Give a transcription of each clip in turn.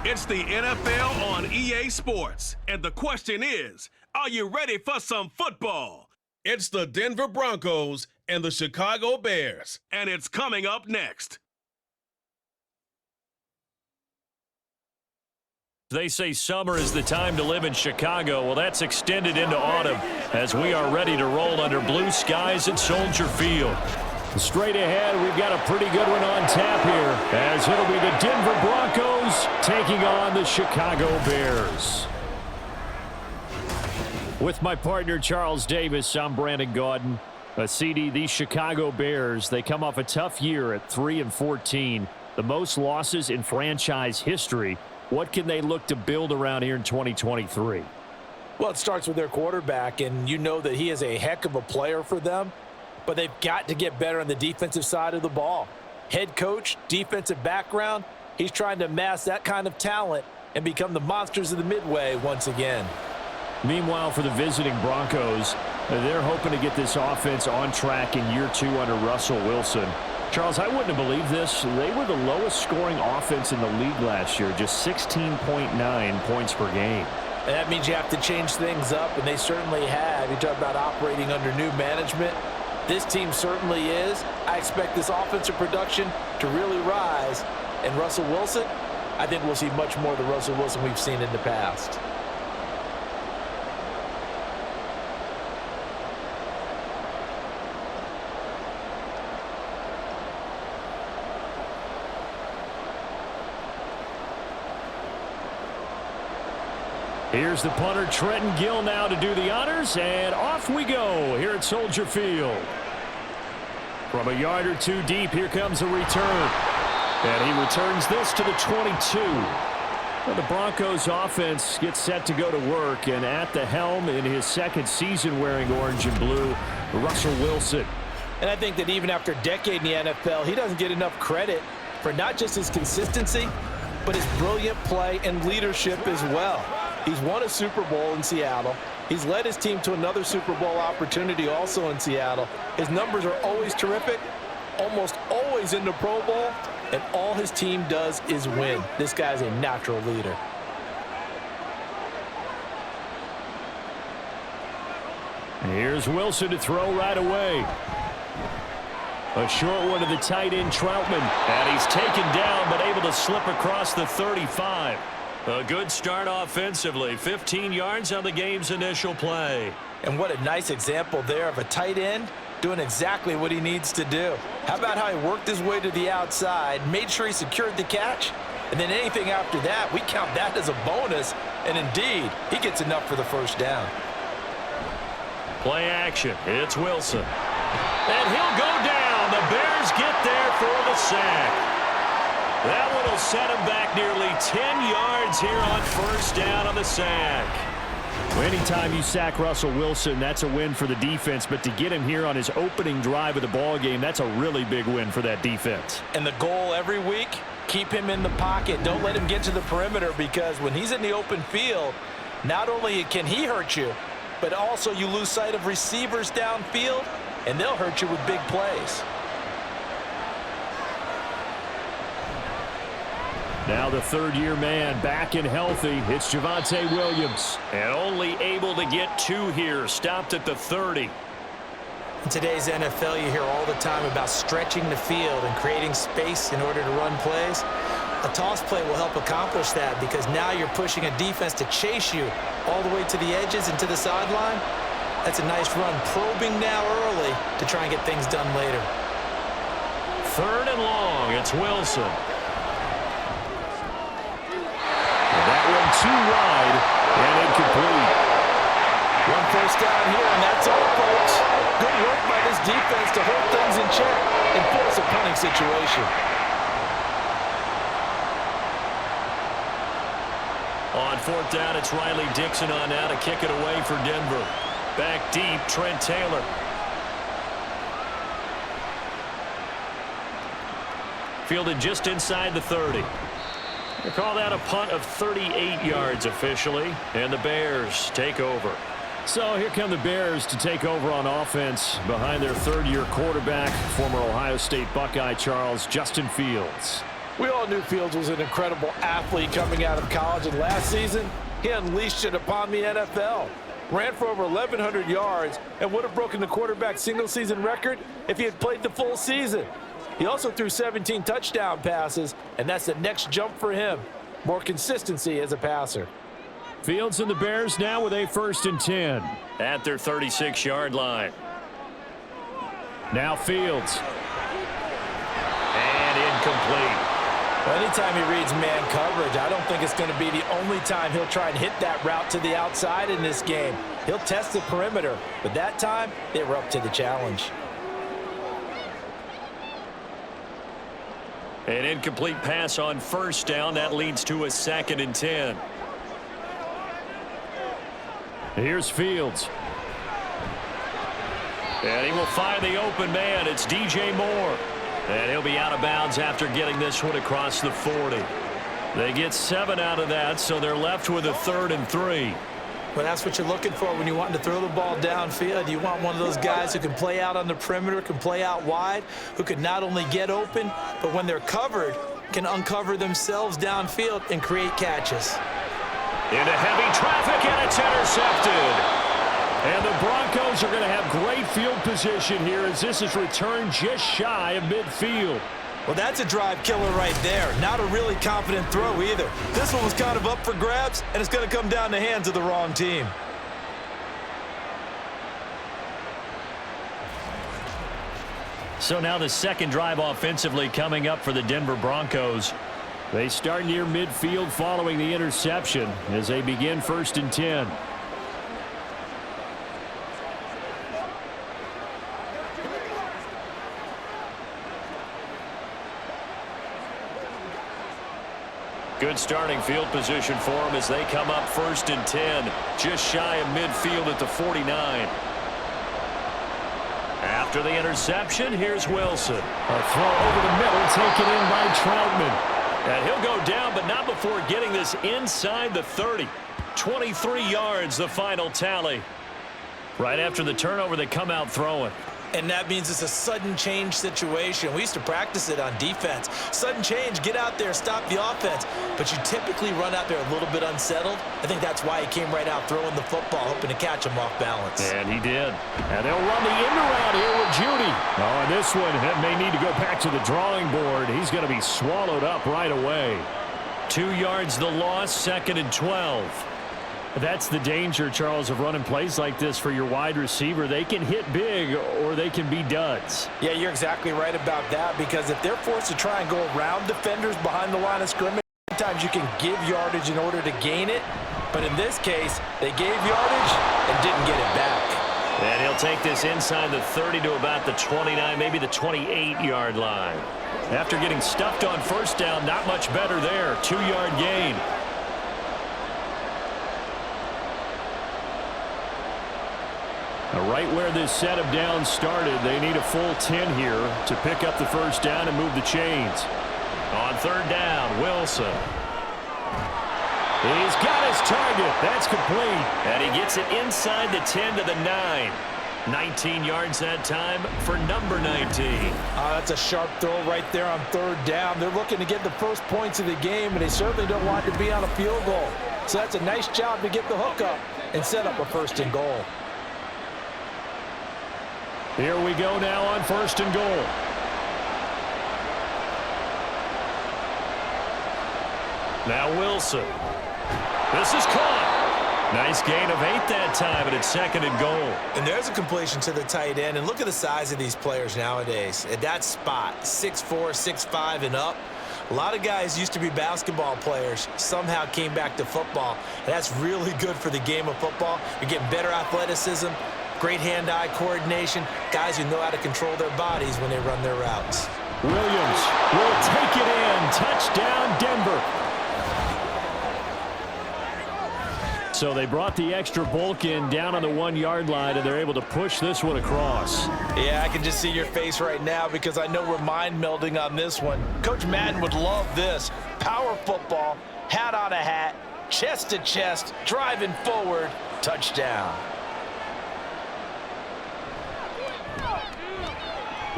It's the NFL on EA Sports, and the question is, are you ready for some football? It's the Denver Broncos and the Chicago Bears, and it's coming up next. They say summer is the time to live in Chicago. Well, that's extended into autumn as we are ready to roll under blue skies at Soldier Field. Straight ahead, we've got a pretty good one on tap here, as it'll be the Denver Broncos taking on the Chicago Bears. With my partner, Charles Davis, I'm Brandon Gaudin. CD, these Chicago Bears, they come off a tough year at 3-14, the most losses in franchise history. What can they look to build around here in 2023? Well, it starts with their quarterback, and you know that he is a heck of a player for them. But they've got to get better on the defensive side of the ball. Head coach, defensive background, he's trying to amass that kind of talent and become the monsters of the Midway once again. Meanwhile, for the visiting Broncos, they're hoping to get this offense on track in year 2 under Russell Wilson. Charles, I wouldn't have believed this. They were the lowest scoring offense in the league last year, just 16.9 points per game. And that means you have to change things up, and they certainly have. You talk about operating under new management. This team certainly is. I expect this offensive production to really rise. And Russell Wilson, I think we'll see much more of the Russell Wilson we've seen in the past. Here's the punter, Trenton Gill, now to do the honors, and off we go here at Soldier Field. From a yard or two deep, here comes a return. And he returns this to the 22. Well, the Broncos offense gets set to go to work, and at the helm in his second season wearing orange and blue, Russell Wilson. And I think that even after a decade in the NFL, he doesn't get enough credit for not just his consistency, but his brilliant play and leadership as well. He's won a Super Bowl in Seattle. He's led his team to another Super Bowl opportunity also in Seattle. His numbers are always terrific, almost always in the Pro Bowl, and all his team does is win. This guy's a natural leader. Here's Wilson to throw right away. A short one to the tight end, Troutman. And he's taken down, but able to slip across the 35. A good start offensively. 15 yards on the game's initial play. And what a nice example there of a tight end doing exactly what he needs to do. How about how he worked his way to the outside, made sure he secured the catch, and then anything after that, we count that as a bonus. And indeed, he gets enough for the first down. Play action. It's Wilson. And he'll go down. The Bears get there for the sack. That one will set him back nearly 10 yards here on first down on the sack. Anytime you sack Russell Wilson, that's a win for the defense. But to get him here on his opening drive of the ballgame, that's a really big win for that defense. And the goal every week, keep him in the pocket. Don't let him get to the perimeter, because when he's in the open field, not only can he hurt you, but also you lose sight of receivers downfield, and they'll hurt you with big plays. Now the third-year man back and healthy. It's Javonte Williams. And only able to get 2 here. Stopped at the 30. In today's NFL, you hear all the time about stretching the field and creating space in order to run plays. A toss play will help accomplish that, because now you're pushing a defense to chase you all the way to the edges and to the sideline. That's a nice run, probing now early to try and get things done later. 3rd and long. It's Wilson. That one too wide and incomplete. One first down here, and that's all, folks. Good work by this defense to hold things in check and force a punting situation. On 4th down, it's Riley Dixon on now to kick it away for Denver. Back deep, Trent Taylor. Fielded just inside the 30. They call that a punt of 38 yards officially, and the Bears take over. So here come the Bears to take over on offense behind their third-year quarterback, former Ohio State Buckeye Justin Fields. We all knew Fields was an incredible athlete coming out of college, and last season, he unleashed it upon the NFL. Ran for over 1,100 yards and would have broken the quarterback single-season record if he had played the full season. He also threw 17 touchdown passes, and that's the next jump for him. More consistency as a passer. Fields and the Bears now with a 1st and 10 at their 36-yard line. Now Fields. And incomplete. Well, anytime he reads man coverage, I don't think it's going to be the only time he'll try and hit that route to the outside in this game. He'll test the perimeter, but that time they were up to the challenge. An incomplete pass on 1st down. That leads to a 2nd and 10. Here's Fields. And he will find the open man. It's DJ Moore. And he'll be out of bounds after getting this one across the 40. They get 7 out of that, so they're left with a 3rd and 3. Well, that's what you're looking for when you want to throw the ball downfield. You want one of those guys who can play out on the perimeter, can play out wide, who can not only get open, but when they're covered, can uncover themselves downfield and create catches. Into heavy traffic, and it's intercepted. And the Broncos are going to have great field position here as this is returned just shy of midfield. Well, that's a drive killer right there. Not a really confident throw either. This one was kind of up for grabs, and it's going to come down the hands of the wrong team. So now the 2nd drive offensively coming up for the Denver Broncos. They start near midfield following the interception as they begin 1st and 10. Good starting field position for them as they come up 1st and 10, just shy of midfield at the 49. After the interception, here's Wilson. A throw over the middle taken in by Troutman. And he'll go down, but not before getting this inside the 30. 23 yards, the final tally. Right after the turnover, they come out throwing. And that means it's a sudden change situation. We used to practice it on defense. Sudden change, get out there, stop the offense. But you typically run out there a little bit unsettled. I think that's why he came right out throwing the football, hoping to catch him off balance. And he did. And they'll run the end around here with Judy. Oh, and this one may need to go back to the drawing board. He's going to be swallowed up right away. 2 yards the loss, 2nd and 12. That's the danger, Charles, of running plays like this for your wide receiver. They can hit big or they can be duds. Yeah, you're exactly right about that, because if they're forced to try and go around defenders behind the line of scrimmage, sometimes you can give yardage in order to gain it. But in this case, they gave yardage and didn't get it back. And he'll take this inside the 30 to about the 29, maybe the 28-yard line. After getting stuffed on 1st down, not much better there. 2-yard gain. Right where this set of downs started, they need a full 10 here to pick up the 1st down and move the chains. On 3rd down, Wilson. He's got his target. That's complete. And he gets it inside the 10 to the 9. 19 yards that time for number 19. That's a sharp throw right there on 3rd down. They're looking to get the first points of the game, and they certainly don't want to be on a field goal. So that's a nice job to get the hook up and set up a 1st and goal. Here we go now on 1st and goal. Now Wilson. This is caught. Nice gain of 8 that time, and it's 2nd and goal. And there's a completion to the tight end. And look at the size of these players nowadays. At that spot, 6'4", 6'5", and up. A lot of guys used to be basketball players, somehow came back to football. And that's really good for the game of football. You're getting better athleticism, great hand-eye coordination, guys who know how to control their bodies when they run their routes. Williams will take it in. Touchdown, Denver. So they brought the extra bulk in down on the 1-yard line, and they're able to push this one across. Yeah, I can just see your face right now because I know we're mind melding on this one. Coach Madden would love this. Power football, hat on a hat, chest to chest, driving forward, touchdown.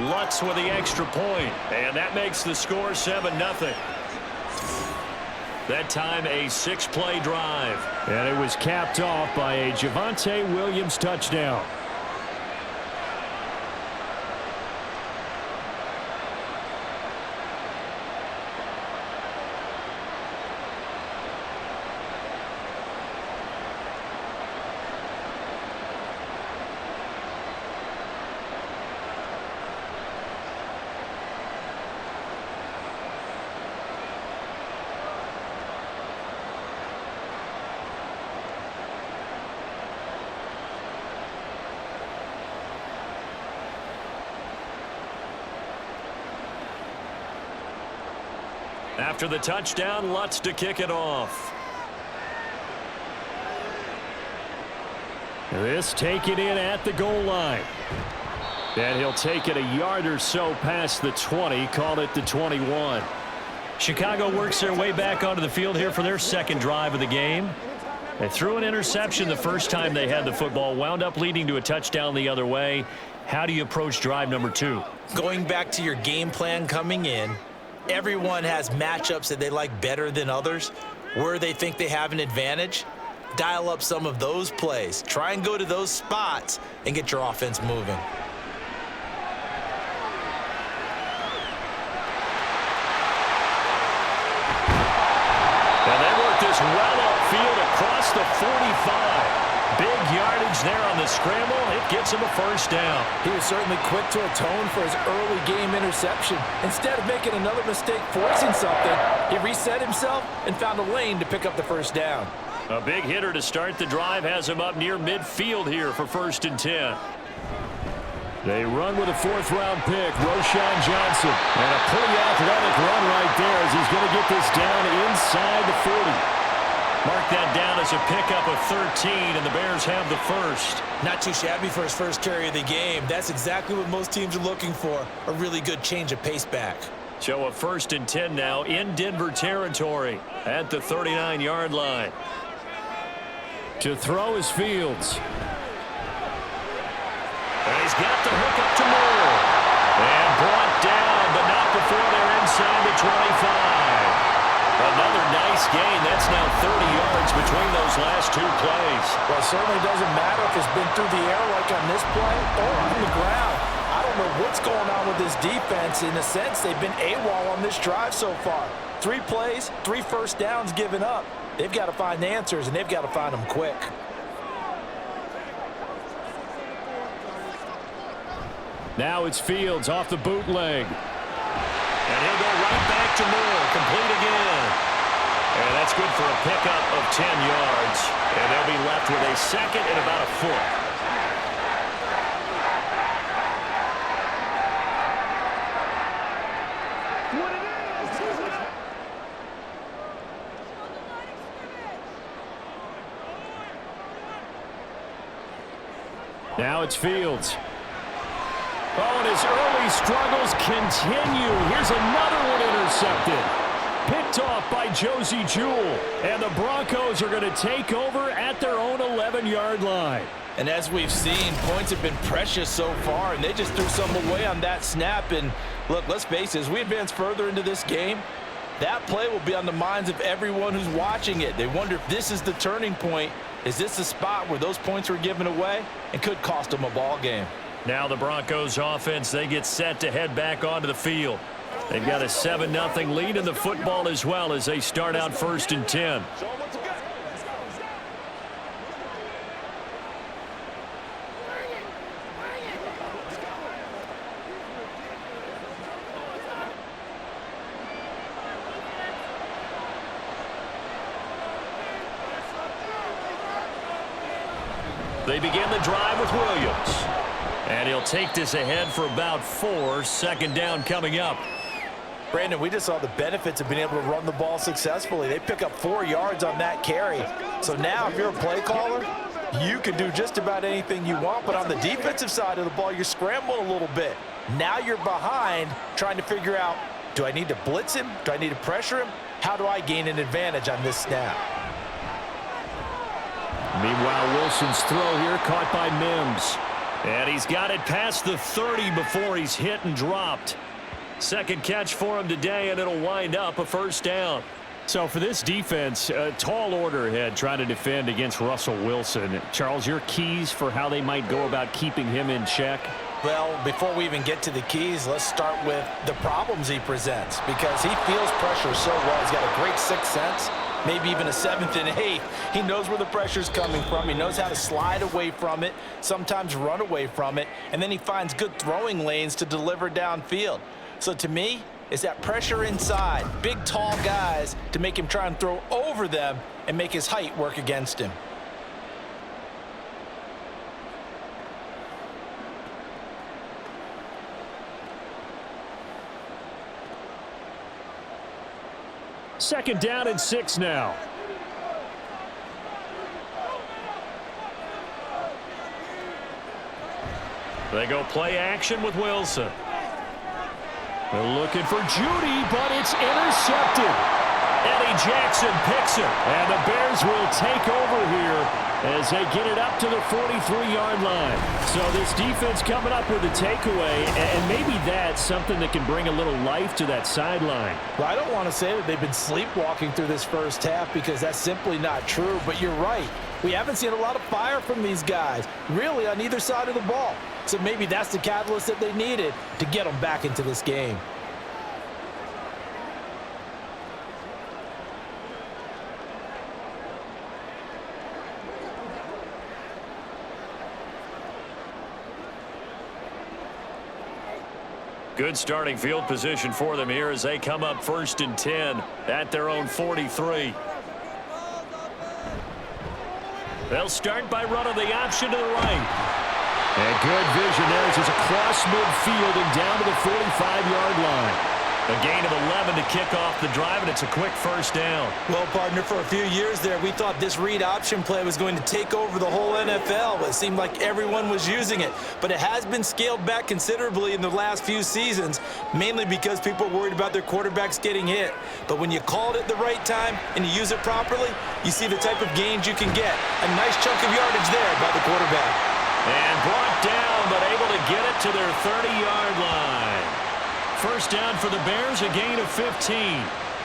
Lutz with the extra point, and that makes the score 7-0. That time a 6-play drive. And it was capped off by a Javonte Williams touchdown. After the touchdown, Lutz to kick it off. This taken in at the goal line. And he'll take it a yard or so past the 20, call it the 21. Chicago works their way back onto the field here for their second drive of the game. They threw an interception the first time they had the football, wound up leading to a touchdown the other way. How do you approach drive number 2? Going back to your game plan coming in, everyone has matchups that they like better than others, where they think they have an advantage. Dial up some of those plays. Try and go to those spots and get your offense moving. And they work this well upfield across the 45. Big yardage there on the scramble. It gets him a first down. He was certainly quick to atone for his early game interception. Instead of making another mistake forcing something, he reset himself and found a lane to pick up the first down. A big hitter to start the drive has him up near midfield here for 1st and 10. They run with a 4th-round pick, Roschon Johnson. And a pretty athletic run right there as he's going to get this down inside the 40. Mark that down as a pickup of 13, and the Bears have the first. Not too shabby for his first carry of the game. That's exactly what most teams are looking for, a really good change of pace back. So a 1st and 10 now in Denver territory at the 39-yard line. To throw is Fields. And he's got the hook up to Moore. And brought down, but not before they're inside the 25. Another nice gain. That's now 30 yards between those last 2 plays. Well, it certainly doesn't matter if it's been through the air like on this play or on the ground. I don't know what's going on with this defense. In a sense, they've been AWOL on this drive so far. 3 plays, 3 first downs given up. They've got to find answers, and they've got to find them quick. Now it's Fields off the bootleg. And he'll go right back to Moore, complete again. And that's good for a pickup of 10 yards. And they'll be left with a 2nd and about a foot. Now it's Fields. Oh, and his early struggles continue. Here's another one intercepted. Picked off by Josie Jewell. And the Broncos are going to take over at their own 11-yard line. And as we've seen, points have been precious so far, and they just threw some away on that snap. And look, let's face it, as we advance further into this game, that play will be on the minds of everyone who's watching it. They wonder if this is the turning point. Is this the spot where those points were given away and could cost them a ball game? Now the Broncos offense, they get set to head back onto the field. They've got a 7-0 lead in the football as well as they start out 1st and 10. They begin the drive with Williams. And he'll take this ahead for about 4. 2nd down coming up. Brandon, we just saw the benefits of being able to run the ball successfully. They pick up 4 yards on that carry. So now if you're a play caller, you can do just about anything you want. But on the defensive side of the ball, you're scrambling a little bit. Now you're behind trying to figure out, do I need to blitz him? Do I need to pressure him? How do I gain an advantage on this snap? Meanwhile, Wilson's throw here caught by Mims. And he's got it past the 30 before he's hit and dropped. Second catch for him today, and it'll wind up a first down. So for this defense, a tall order ahead trying to defend against Russell Wilson. Charles, your keys for how they might go about keeping him in check? Well, before we even get to the keys, let's start with the problems he presents, because he feels pressure so well. He's got a great sixth sense, maybe even a seventh and eighth. He knows where the pressure's coming from. He knows how to slide away from it, sometimes run away from it, and then he finds good throwing lanes to deliver downfield. So to me, it's that pressure inside, big, tall guys to make him try and throw over them and make his height work against him. Second down and 6 now. They go play action with Wilson. They're looking for Judy, but it's intercepted. Eddie Jackson picks it. And the Bears will take over here as they get it up to the 43-yard line. So this defense coming up with a takeaway, and maybe that's something that can bring a little life to that sideline. Well, I don't want to say that they've been sleepwalking through this first half, because that's simply not true, but you're right. We haven't seen a lot of fire from these guys, really, on either side of the ball. So maybe that's the catalyst that they needed to get them back into this game. Good starting field position for them here as they come up 1st and 10 at their own 43. They'll start by running the option to the right. And good vision there as it's across midfield and down to the 45-yard line. A gain of 11 to kick off the drive, and it's a quick first down. Well, partner, for a few years there, we thought this read option play was going to take over the whole NFL. It seemed like everyone was using it. But it has been scaled back considerably in the last few seasons, mainly because people are worried about their quarterbacks getting hit. But when you call it at the right time and you use it properly, you see the type of gains you can get. A nice chunk of yardage there by the quarterback. And brought down, but able to get it to their 30-yard line. First down for the Bears, a gain of 15.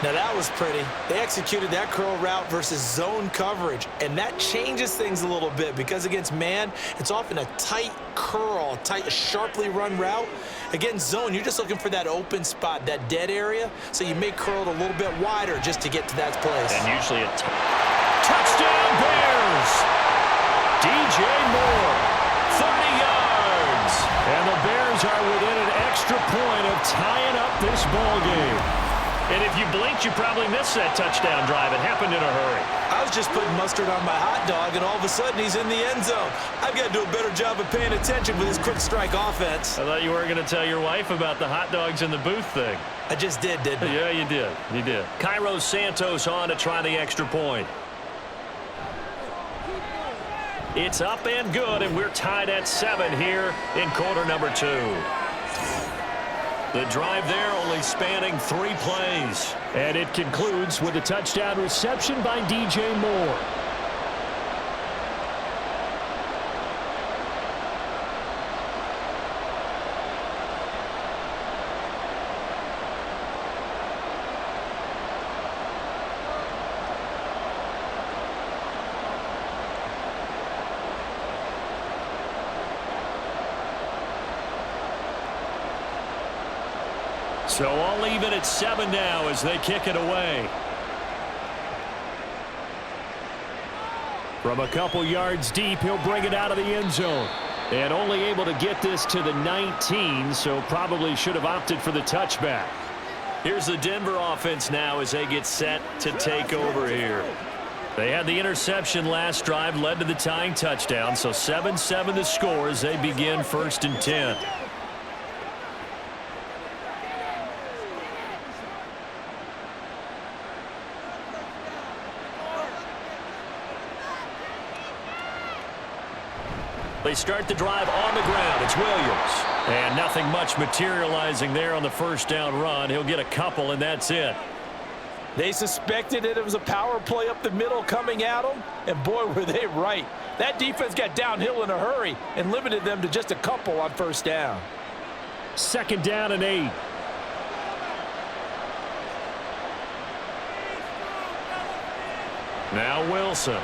Now that was pretty. They executed that curl route versus zone coverage, and that changes things a little bit, because against man, it's often a tight curl, tight, sharply run route. Against zone, you're just looking for that open spot, that dead area, so you may curl it a little bit wider just to get to that place. And usually a touchdown Bears! DJ Moore, 30 yards. And the Bears are within an extra point of tying up this ball game. And if you blinked, you probably missed that touchdown drive. It happened in a hurry. I was just putting mustard on my hot dog, and all of a sudden he's in the end zone. I've got to do a better job of paying attention with this quick strike offense. I thought you were going to tell your wife about the hot dogs in the booth thing. I just did, didn't I? Yeah, you did. You did. Cairo Santos on to try the extra point. It's up and good, and we're tied at 7 here in quarter number 2. The drive there only spanning 3 plays. And it concludes with a touchdown reception by DJ Moore. So all even at 7 now as they kick it away. From a couple yards deep, he'll bring it out of the end zone. And only able to get this to the 19, so probably should have opted for the touchback. Here's the Denver offense now as they get set to take over here. They had the interception last drive, led to the tying touchdown, so 7-7 the score as they begin 1st and 10. They start the drive on the ground. It's Williams. And nothing much materializing there on the first down run. He'll get a couple, and that's it. They suspected it was a power play up the middle coming at them, and boy, were they right. That defense got downhill in a hurry and limited them to just a couple on first down. 2nd down and 8. Now Wilson.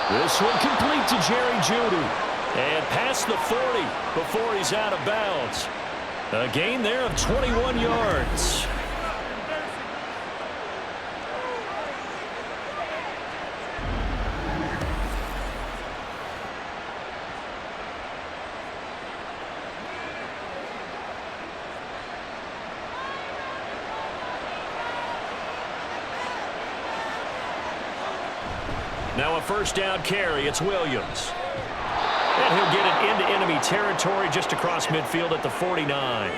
This one complete to Jerry Jeudy. And past the 40 before he's out of bounds. A gain there of 21 yards. Now a first down carry. It's Williams. And he'll get it into enemy territory just across midfield at the 49.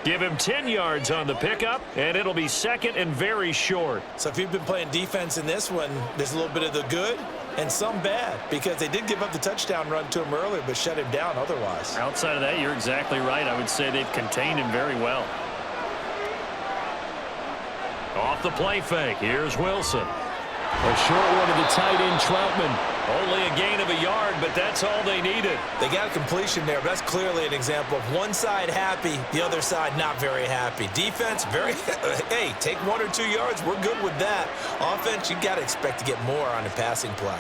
Give him 10 yards on the pickup, and it'll be 2nd and very short. So if you've been playing defense in this one, there's a little bit of the good and some bad, because they did give up the touchdown run to him earlier but shut him down otherwise. Outside of that, you're exactly right. I would say they've contained him very well. Off the play fake, here's Wilson. A short one to the tight end, Troutman. Only a gain of a yard, but that's all they needed. They got a completion there, but that's clearly an example of one side happy, the other side not very happy. Defense, very, hey, take 1 or 2 yards, we're good with that. Offense, you got to expect to get more on the passing play.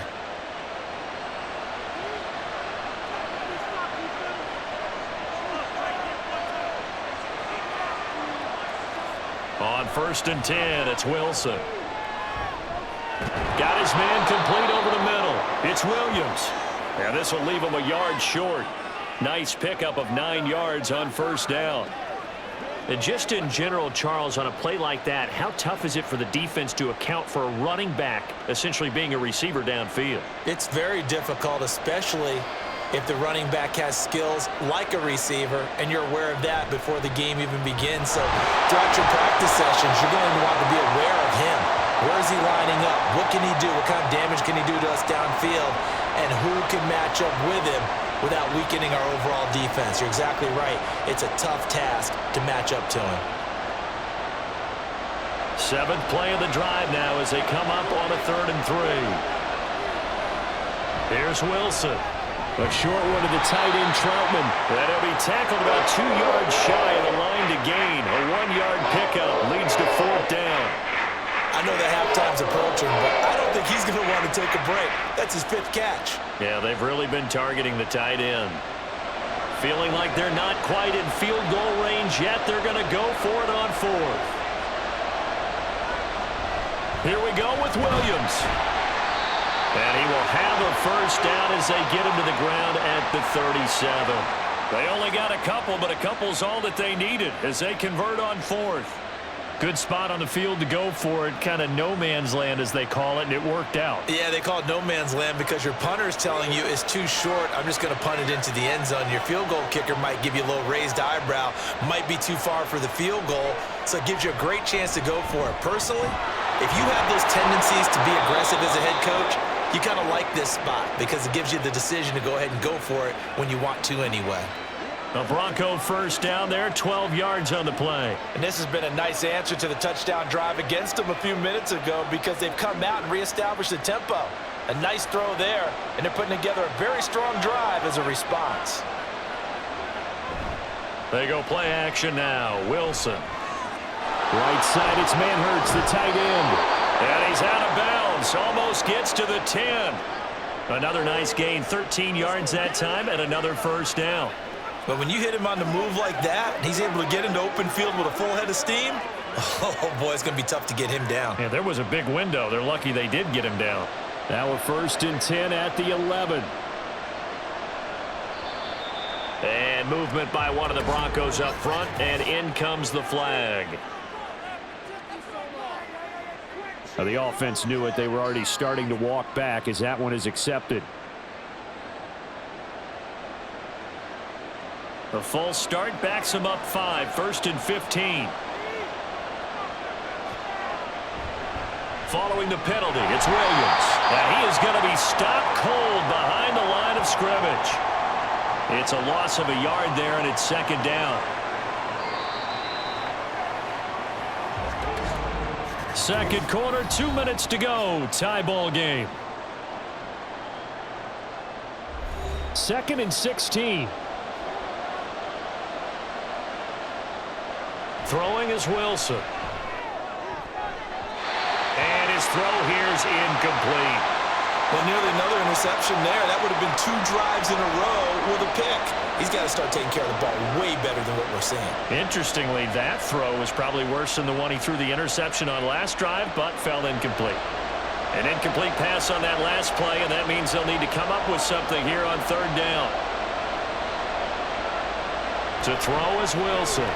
On 1st and 10, it's Wilson. Got his man complete over the middle. It's Williams. And this will leave him a yard short. Nice pickup of 9 yards on first down. And just in general, Charles, on a play like that, how tough is it for the defense to account for a running back essentially being a receiver downfield? It's very difficult, especially if the running back has skills like a receiver, and you're aware of that before the game even begins. So throughout your practice sessions, you're going to want to be aware of him. Where is he lining up? What can he do? What kind of damage can he do to us downfield? And who can match up with him without weakening our overall defense? You're exactly right. It's a tough task to match up to him. 7th play of the drive now as they come up on a 3rd and 3. Here's Wilson. A short one to the tight end, Troutman. And he'll be tackled about 2 yards shy of the line to gain. A 1-yard pickup leads to 4th down. I know that halftime's approaching, but I don't think he's going to want to take a break. That's his 5th catch. Yeah, they've really been targeting the tight end. Feeling like they're not quite in field goal range yet. They're going to go for it on 4th. Here we go with Williams. And he will have a first down as they get him to the ground at the 37. They only got a couple, but a couple's all that they needed as they convert on 4th. Good spot on the field to go for it, kind of no man's land as they call it, and it worked out. Yeah, they call it no man's land because your punter is telling you it's too short. I'm just going to punt it into the end zone. Your field goal kicker might give you a little raised eyebrow, might be too far for the field goal, so it gives you a great chance to go for it. Personally, if you have those tendencies to be aggressive as a head coach, you kind of like this spot because it gives you the decision to go ahead and go for it when you want to anyway. A Bronco first down there, 12 yards on the play. And this has been a nice answer to the touchdown drive against them a few minutes ago because they've come out and reestablished the tempo. A nice throw there, and they're putting together a very strong drive as a response. They go play action now. Wilson. Right side, it's Manhurts, the tight end. And he's out of bounds. Almost gets to the 10. Another nice gain, 13 yards that time, and another first down. But when you hit him on the move like that, he's able to get into open field with a full head of steam, oh, boy, it's going to be tough to get him down. Yeah, there was a big window. They're lucky they did get him down. Now a 1st and 10 at the 11. And movement by one of the Broncos up front, and in comes the flag. Now the offense knew it. They were already starting to walk back as that one is accepted. The false start backs him up 5, 1st and 15. Following the penalty, it's Williams. And he is going to be stopped cold behind the line of scrimmage. It's a loss of a yard there, and it's 2nd down. Second quarter, 2 minutes to go. Tie ball game. 2nd and 16. Throwing is Wilson. And his throw here is incomplete. Well, nearly another interception there. That would have been 2 drives in a row with a pick. He's got to start taking care of the ball way better than what we're seeing. Interestingly, that throw was probably worse than the one he threw the interception on last drive, but fell incomplete. An incomplete pass on that last play, and that means they'll need to come up with something here on 3rd down. To throw is Wilson.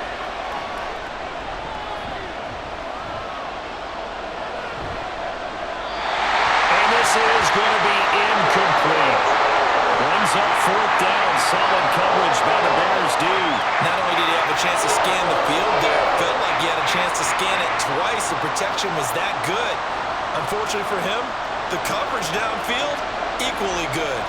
Is going to be incomplete. Runs up 4th down. Solid coverage by the Bears D. Not only did he have a chance to scan the field there, it felt like he had a chance to scan it twice. The protection was that good. Unfortunately for him, the coverage downfield, equally good.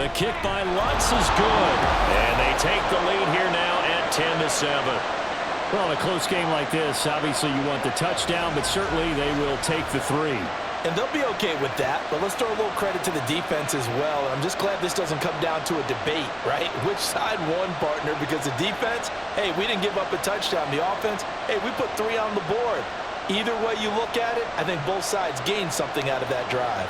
The kick by Lutz is good. And they take the lead here now at 10-7. Well, in a close game like this, obviously you want the touchdown, but certainly they will take the 3. And they'll be okay with that, but let's throw a little credit to the defense as well. I'm just glad this doesn't come down to a debate, right? Which side won, partner? Because the defense, hey, we didn't give up a touchdown. The offense, hey, we put 3 on the board. Either way you look at it, I think both sides gained something out of that drive.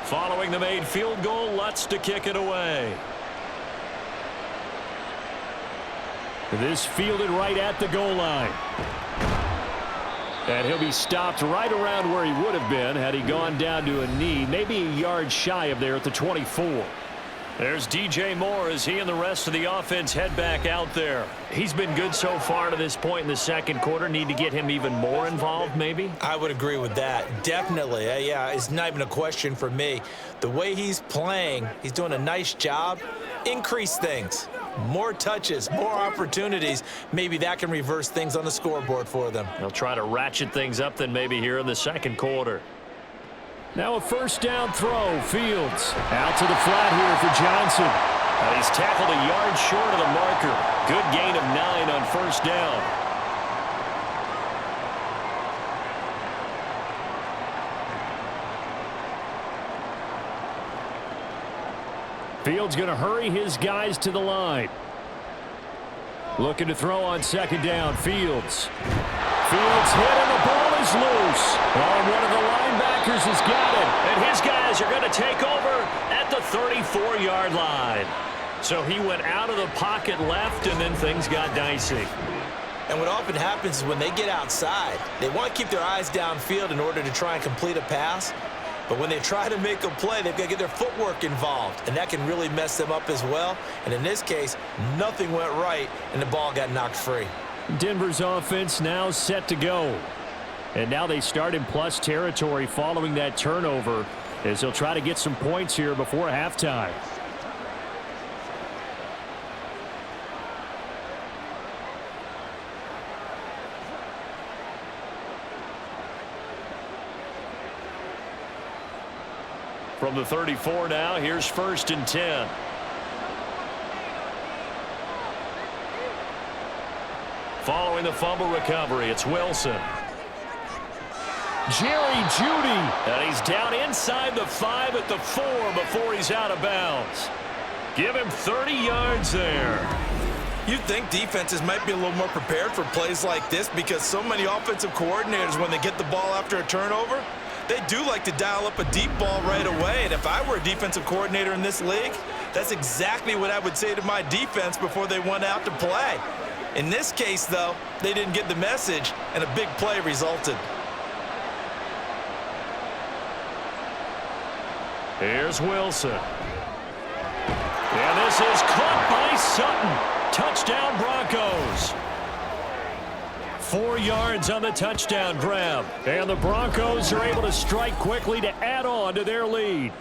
Following the made field goal, Lutz to kick it away. This fielded right at the goal line. And he'll be stopped right around where he would have been had he gone down to a knee, maybe a yard shy of there at the 24. There's DJ Moore as he and the rest of the offense head back out there. He's been good so far to this point in the second quarter. Need to get him even more involved, maybe? I would agree with that. Definitely. Yeah, it's not even a question for me. The way he's playing, he's doing a nice job. Increase things. More touches, more opportunities. Maybe that can reverse things on the scoreboard for them. They'll try to ratchet things up then maybe here in the second quarter. Now a 1st down throw. Fields out to the flat here for Johnson. He's tackled a yard short of the marker. Good gain of 9 on 1st down. Fields going to hurry his guys to the line. Looking to throw on 2nd down. Fields hit and the ball is loose. Oh, one of the linebackers has got it. And his guys are going to take over at the 34-yard line. So he went out of the pocket left, and then things got dicey. And what often happens is when they get outside, they want to keep their eyes downfield in order to try and complete a pass. But when they try to make a play, they've got to get their footwork involved, and that can really mess them up as well. And in this case, nothing went right, and the ball got knocked free. Denver's offense now set to go. And now they start in plus territory following that turnover as they'll try to get some points here before halftime. From the 34 now, here's 1st and 10. Following the fumble recovery, it's Wilson. Jerry Jeudy. And he's down inside the 5 at the 4 before he's out of bounds. Give him 30 yards there. You'd think defenses might be a little more prepared for plays like this because so many offensive coordinators, when they get the ball after a turnover, they do like to dial up a deep ball right away. And if I were a defensive coordinator in this league, that's exactly what I would say to my defense before they went out to play. In this case, though, they didn't get the message, and a big play resulted. Here's Wilson. And this is caught by Sutton. Touchdown, Broncos. 4 yards on the touchdown grab. And the Broncos are able to strike quickly to add on to their lead.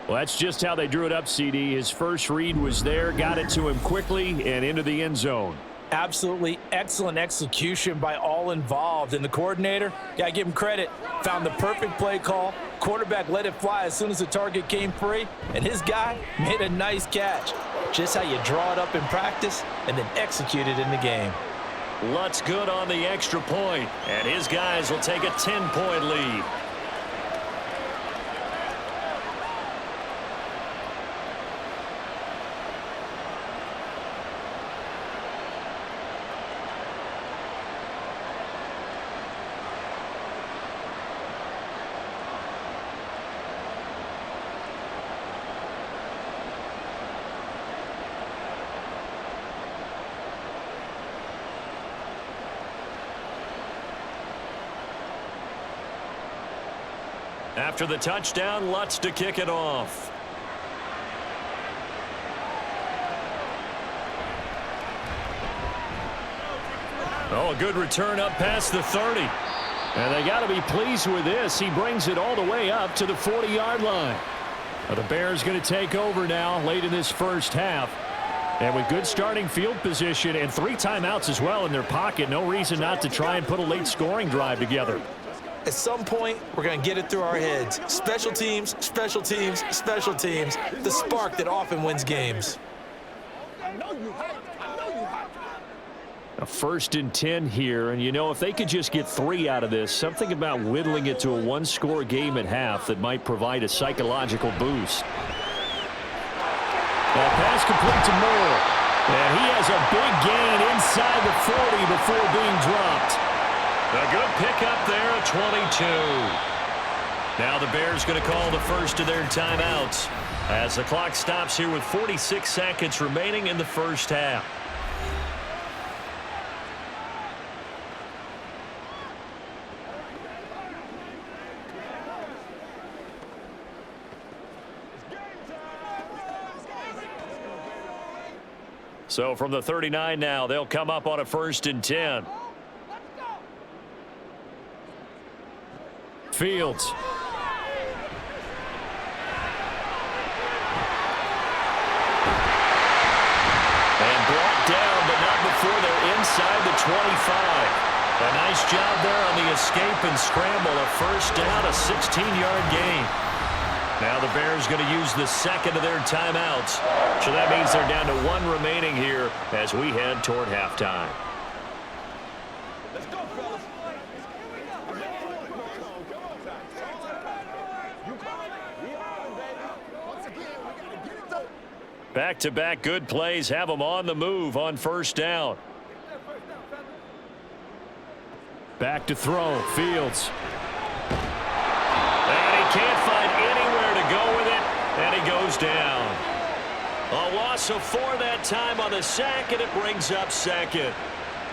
Well, that's just how they drew it up, CD. His first read was there, got it to him quickly and into the end zone. Absolutely excellent execution by all involved. And the coordinator, gotta give him credit, found the perfect play call. Quarterback let it fly as soon as the target came free, and his guy made a nice catch. Just how you draw it up in practice and then execute it in the game. Lutz good on the extra point, and his guys will take a 10-point lead. After the touchdown, Lutz to kick it off. Oh, a good return up past the 30. And they got to be pleased with this. He brings it all the way up to the 40-yard line. Well, the Bears going to take over now late in this first half. And with good starting field position and 3 timeouts as well in their pocket, no reason not to try and put a late scoring drive together. At some point, we're going to get it through our heads. Special teams, special teams, special teams. The spark that often wins games. A 1st and 10 here, and you know, if they could just get 3 out of this, something about whittling it to a 1-score game at half that might provide a psychological boost. That pass complete to Moore, and he has a big gain inside the 40 before being dropped. A good pickup there at 22. Now the Bears going to call the first of their timeouts as the clock stops here with 46 seconds remaining in the first half. So from the 39 now, they'll come up on a 1st and 10. Fields. And brought down, but not before they're inside the 25. A nice job there on the escape and scramble. A 1st down, a 16-yard gain. Now the Bears going to use the 2nd of their timeouts. So that means they're down to 1 remaining here as we head toward halftime. Back-to-back good plays have them on the move on 1st down. Back to throw. Fields. And he can't find anywhere to go with it, and he goes down. A loss of 4 that time on the sack, and it brings up 2nd.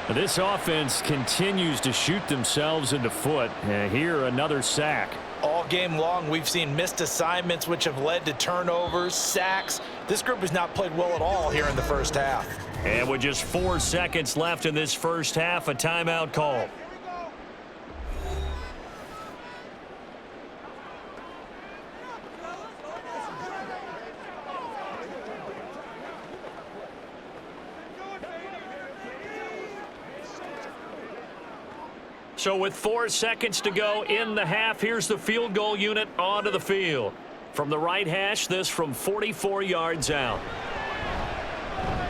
This offense continues to shoot themselves in the foot. And here, another sack. All game long, we've seen missed assignments, which have led to turnovers, sacks. This group has not played well at all here in the first half. And with just 4 seconds left in this first half, a timeout call. So with 4 seconds to go in the half, here's the field goal unit onto the field. From the right hash, this from 44 yards out.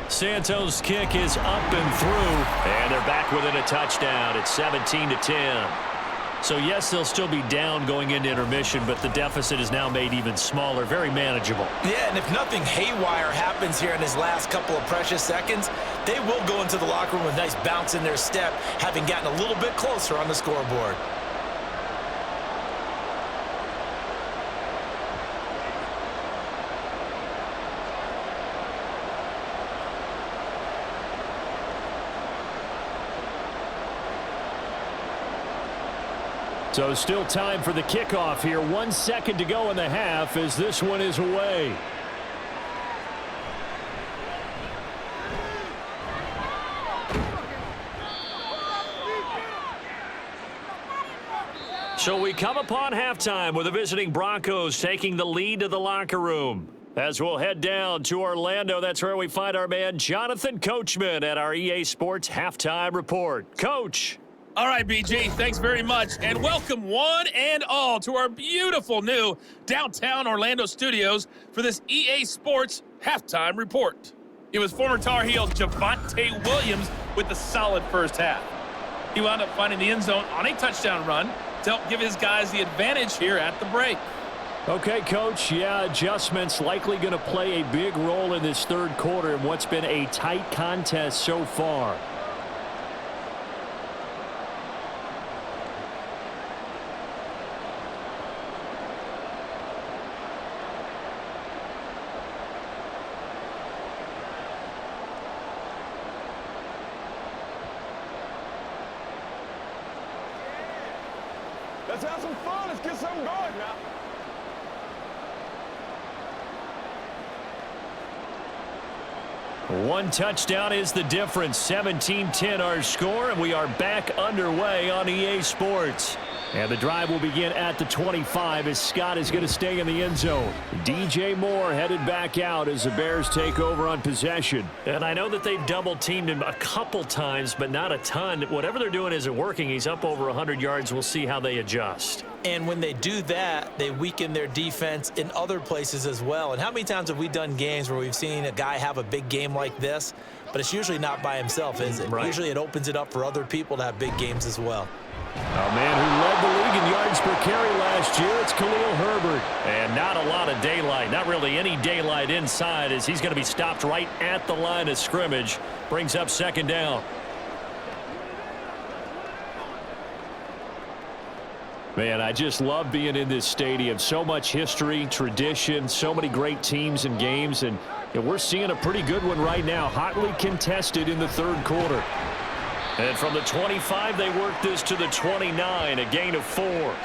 Santos' kick is up and through, and they're back within a touchdown. It's 17-10. So, yes, they'll still be down going into intermission, but the deficit is now made even smaller, very manageable. Yeah, and if nothing haywire happens here in his last couple of precious seconds, they will go into the locker room with a nice bounce in their step, having gotten a little bit closer on the scoreboard. So still time for the kickoff here. 1 second to go in the half as this one is away. So we come upon halftime with the visiting Broncos taking the lead to the locker room. As we'll head down to Orlando, that's where we find our man Jonathan Coachman at our EA Sports Halftime Report. Coach. All right, BG, thanks very much, and welcome one and all to our beautiful new downtown Orlando studios for this EA Sports Halftime Report. It was former Tar Heel Javonte Williams with a solid first half. He wound up finding the end zone on a touchdown run to help give his guys the advantage here at the break. Okay, Coach, yeah, adjustments likely going to play a big role in this third quarter in what's been a tight contest so far. Let's have some fun. Let's get something going now. One touchdown is the difference. 17-10 our score, and we are back underway on EA Sports. And the drive will begin at the 25 as Scott is going to stay in the end zone. DJ Moore headed back out as the Bears take over on possession. And I know that they've double-teamed him a couple times, but not a ton. Whatever they're doing isn't working. He's up over 100 yards. We'll see how they adjust. And when they do that, they weaken their defense in other places as well. And how many times have we done games where we've seen a guy have a big game like this, but it's usually not by himself, is it? Right. Usually it opens it up for other people to have big games as well. A man who led the league in yards per carry last year, it's Khalil Herbert. And not a lot of daylight, not really any daylight inside, as he's going to be stopped right at the line of scrimmage. Brings up second down. Man, I just love being in this stadium. So much history, tradition, so many great teams and games, and we're seeing a pretty good one right now, hotly contested in the third quarter. And from the 25, they work this to the 29, a gain of 4.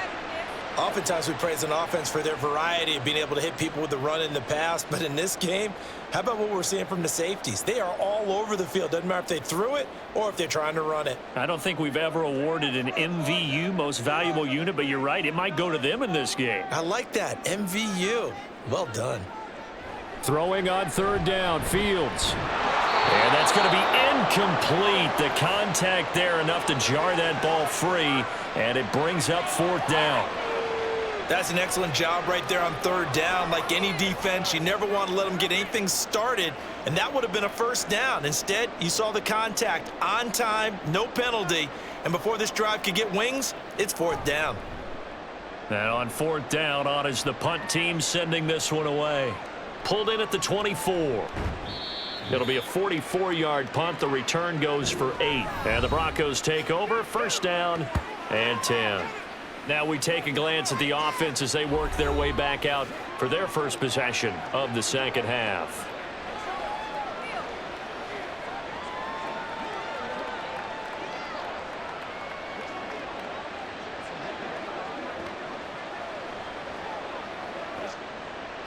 Oftentimes we praise an offense for their variety of being able to hit people with the run in the pass, but in this game, how about what we're seeing from the safeties? They are all over the field. Doesn't matter if they threw it or if they're trying to run it. I don't think we've ever awarded an MVU, most valuable unit, but you're right, it might go to them in this game. I like that, MVU. Well done. Throwing on third down, Fields. And that's going to be incomplete. The contact there enough to jar that ball free, and it brings up fourth down. That's an excellent job right there on third down. Like any defense, you never want to let them get anything started, and that would have been a first down. Instead, you saw the contact on time, no penalty, and before this drive could get wings, it's fourth down. And on fourth down, on is the punt team sending this one away. Pulled in at the 24. It'll be a 44-yard punt. The return goes for 8. And the Broncos take over. First down and 10. Now we take a glance at the offense as they work their way back out for their first possession of the second half.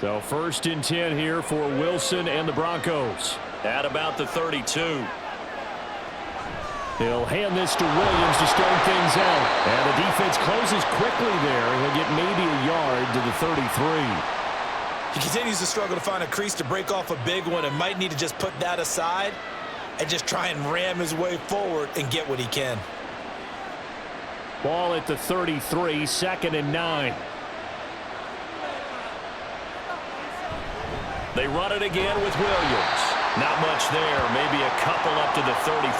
So first and 10 here for Wilson and the Broncos. At about the 32. He'll hand this to Williams to start things out. And the defense closes quickly there. He'll get maybe a yard to the 33. He continues to struggle to find a crease to break off a big one and might need to just put that aside and just try and ram his way forward and get what he can. Ball at the 33, second and 9. They run it again with Williams. Not much there, maybe a couple up to the 35.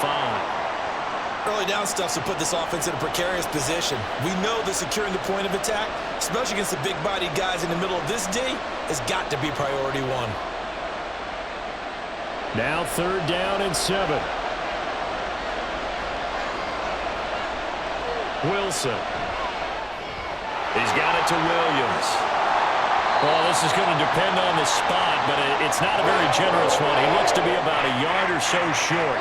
Early down stuff to put this offense in a precarious position. We know that securing the point of attack, especially against the big-bodied guys in the middle of this D, has got to be priority one. Now third down and 7. Wilson. He's got it to Williams. Well, this is going to depend on the spot, but it's not a very generous one. He looks to be about a yard or so short.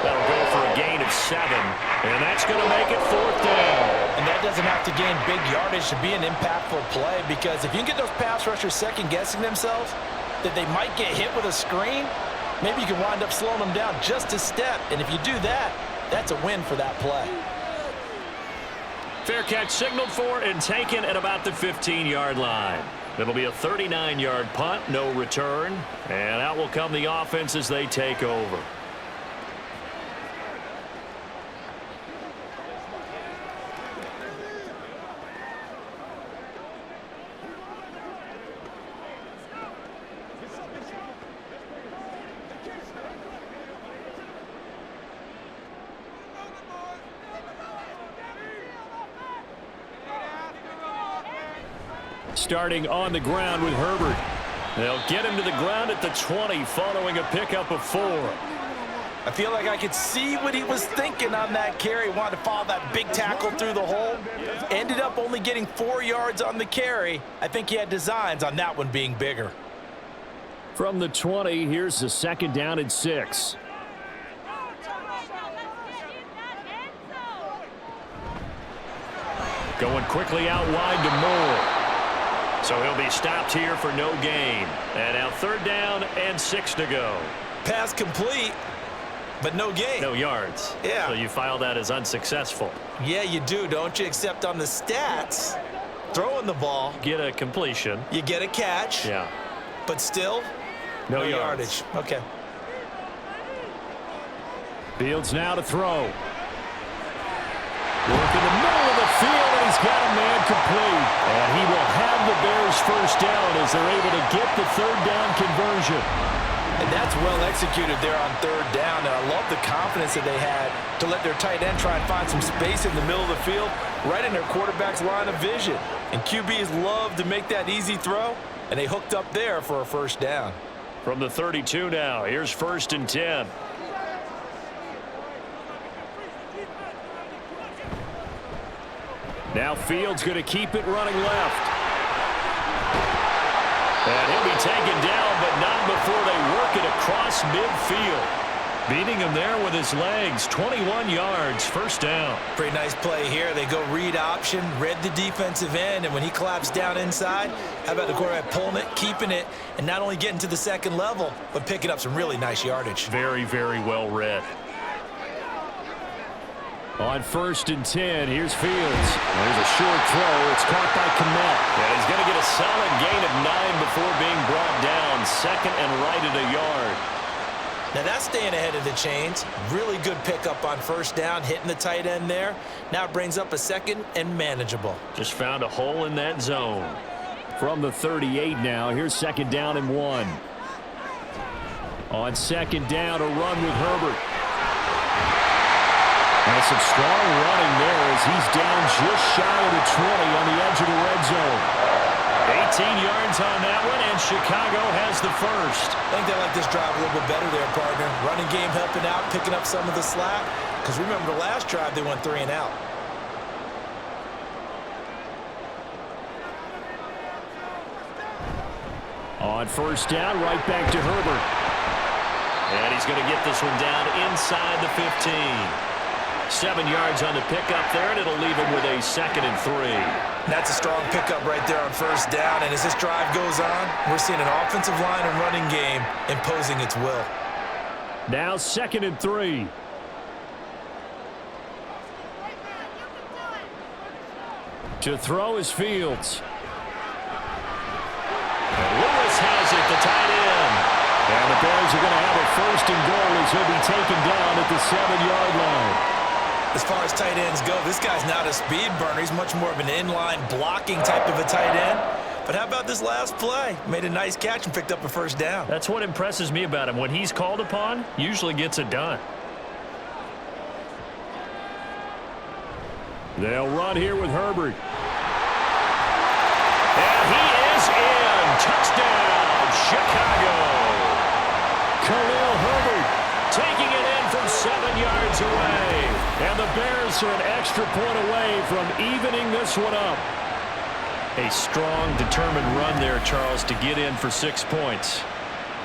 That'll go for a gain of 7, and that's going to make it fourth down. And that doesn't have to gain big yardage to be an impactful play, because if you can get those pass rushers second-guessing themselves, that they might get hit with a screen, maybe you can wind up slowing them down just a step. And if you do that, that's a win for that play. Fair catch signaled for and taken at about the 15-yard line. It'll be a 39-yard punt, no return. And out will come the offense as they take over. Starting on the ground with Herbert. They'll get him to the ground at the 20 following a pickup of 4. I feel like I could see what he was thinking on that carry. Wanted to follow that big tackle through the hole. Ended up only getting 4 yards on the carry. I think he had designs on that one being bigger. From the 20, here's the second down and 6. Going quickly out wide to Moore. So he'll be stopped here for no gain. And now third down and 6 to go. Pass complete, but no gain. No yards. Yeah. So you file that as unsuccessful. Yeah, you do, don't you? Except on the stats, throwing the ball, Get a completion. you get a catch, Yeah. but still No yardage. Okay. Fields now to throw. Work in the middle of the field, and he's got a man complete. And he will have the Bears first down as they're able to get the third down conversion. And that's well executed there on third down. And I love the confidence that they had to let their tight end try and find some space in the middle of the field, right in their quarterback's line of vision. And QBs love to make that easy throw, and they hooked up there for a first down. From the 32 now, here's 1st and 10. Now Fields going to keep it running left. And he'll be taken down, but not before they work it across midfield. Beating him there with his legs, 21 yards, first down. Pretty nice play here. They go read option, read the defensive end, and when he collapsed down inside, how about the quarterback pulling it, keeping it, and not only getting to the second level, but picking up some really nice yardage. Very, very well read. On 1st and 10, here's Fields. There's a short throw. It's caught by Kmet. And he's going to get a solid gain of 9 before being brought down. Second and right at a yard. Now that's staying ahead of the chains. Really good pickup on first down, hitting the tight end there. Now it brings up a second and manageable. Just found a hole in that zone. From the 38 now, here's 2nd down and 1. On 2nd down, a run with Herbert. And some strong running there as he's down just shy of the 20 on the edge of the red zone. 18 yards on that one, and Chicago has the first. I think they like this drive a little bit better there, partner. Running game helping out, picking up some of the slack. Because remember the last drive, they went 3 and out. On 1st down, right back to Herbert. And he's going to get this one down inside the 15. 7 yards on the pickup there, and it'll leave him with a 2nd and 3. That's a strong pickup right there on first down. And as this drive goes on, we're seeing an offensive line and running game imposing its will. Now 2nd and 3. To throw is Fields. And Lewis has it, the tight end. And the Bears are going to have a 1st and goal as he'll be taken down at the 7-yard line. As far as tight ends go, this guy's not a speed burner. He's much more of an inline blocking type of a tight end. But how about this last play? Made a nice catch and picked up a first down. That's what impresses me about him. When he's called upon, usually gets it done. They'll run here with Herbert. And he is in. Touchdown, Chicago. Khalil Herbert Taking it in from 7 yards away. And the Bears are an extra point away from evening this one up. A strong, determined run there, Charles, to get in for 6 points.